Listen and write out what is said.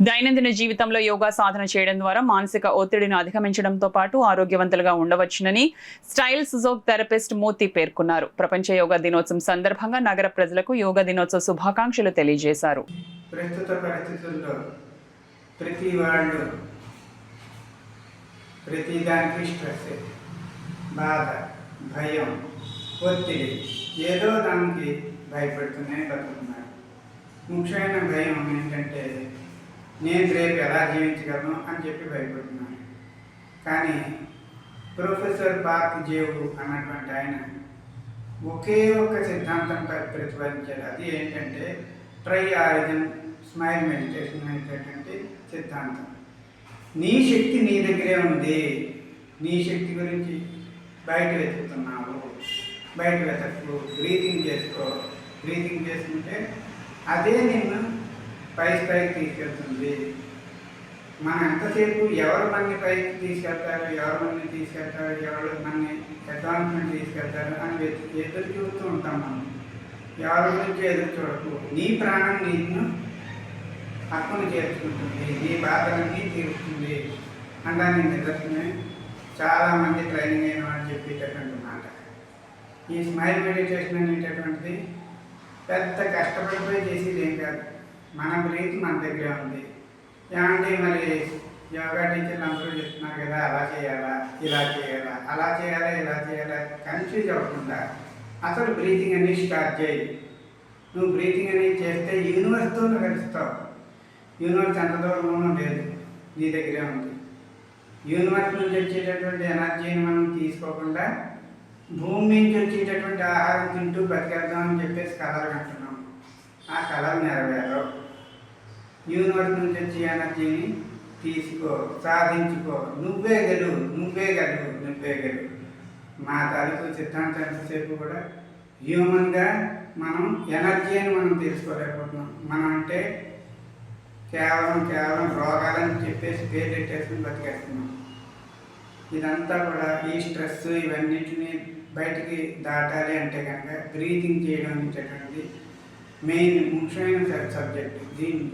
దైనందిన జీవితంలో యోగా సాధన చేయడం ద్వారా మానసిక ఒత్తిడిని అధిగమించడంతో పాటు ఆరోగ్యవంతులుగా ఉండవచ్చునని స్టైల్ సుజోక్ థెరపిస్ట్ మూర్తి పేర్కొన్నారు. ప్రపంచ యోగా దినోత్సవం సందర్భంగా నగర ప్రజలకు యోగా దినోత్సవ శుభాకాంక్షలు తెలియజేశారు. ప్రస్తుత పరిస్థితుల్లో ప్రతి వాళ్ళు ప్రతి దానికి స్ట్రెస్, బాధ, భయం, ఒత్తిడి ఏదో దానికి భయపడుతూనే బతుకుతున్నారు. ముఖ్యమైన భయం ఏంటంటే నేను రేపు ఎలా జీవించగలను అని చెప్పి భయపడుతున్నాను. కానీ ప్రొఫెసర్ పార్క్ జేవు అన్నటువంటి ఆయన ఒకే ఒక్క సిద్ధాంతంపై ప్రతిపాదించారు. అది ఏంటంటే ట్రై ఆరిజిన్ స్మైల్ మెడిటేషన్ అనేటటువంటి సిద్ధాంతం. నీ శక్తి నీ దగ్గరే ఉంది. నీ శక్తి గురించి బయట వెతుకుతున్నావు, బయట వెతకు, బ్రీతింగ్ చేసుకో. బ్రీతింగ్ చేసుకుంటే అదే నిన్ను స్థాయికి తీసుకెళ్తుంది. మనం ఎంతసేపు ఎవరు మనని పైకి తీసుకెళ్తారు, ఎవరు మనని అడ్వాన్స్మెంట్ తీసుకెళ్తారు అని ఎదురు చూస్తూ ఉంటాం. మనం ఎవరి గురించి ఎదురు చూడకు. నీ ప్రాణం నీకు హక్కును చేర్చుకుంటుంది, నీ బాధలన్నీ తీరుస్తుంది అనడానికి నిదర్శనమే చాలామంది ట్రైనింగ్ అయిన వాళ్ళు చెప్పేటటువంటి మాట. ఈ స్మైల్ మెడిటేషన్ అనేటటువంటిది పెద్ద కష్టపడిపోయి చేసేది ఏం కాదు. మన బ్రీత్ మన దగ్గర ఉంది. ఏమంటే మరి యోగా టీచర్లు అందరూ చెప్తున్నారు కదా, అలా చేయాలా, ఇలా చేయాలా, అలా చేయాలా, ఇలా చేయాలా, కన్ఫ్యూజ్ అవ్వకుండా అసలు బ్రీతింగ్ అనేది స్టార్ట్ చేయి. నువ్వు బ్రీతింగ్ అనేది చేస్తే యూనివర్స్తో కలుస్తావు. యూనివర్స్ ఎంత దూరంలోనూ లేదు, నీ దగ్గరే ఉంది. యూనివర్స్ నుంచి వచ్చేటటువంటి ఎనర్జీని మనం తీసుకోకుండా భూమి నుంచి వచ్చేటటువంటి ఆహారం తింటూ బతికేద్దామని చెప్పేసి కలలు కంటున్నాం. ఆ కళలు నెరవేరవు. యూనివర్స్ నుంచి వచ్చే ఎనర్జీని తీసుకో, సాధించుకో. నువ్వే గెలువు. మా తాలూకు సిద్ధాంతం ఎంతసేపు కూడా హ్యూమన్గా మనం ఎనర్జీని మనం తీసుకోలేకపోతున్నాం. మనం అంటే కేవలం రోగాలని చెప్పేసి పేరు పెట్టేసుకుని బతికేస్తున్నాం. ఇదంతా కూడా ఈ స్ట్రెస్ ఇవన్నిటిని బయటికి దాటాలి అంటే కనుక బ్రీతింగ్ చేయడం అనేటటువంటి మెయిన్ ముఖ్యమైన సబ్జెక్ట్. దీన్ని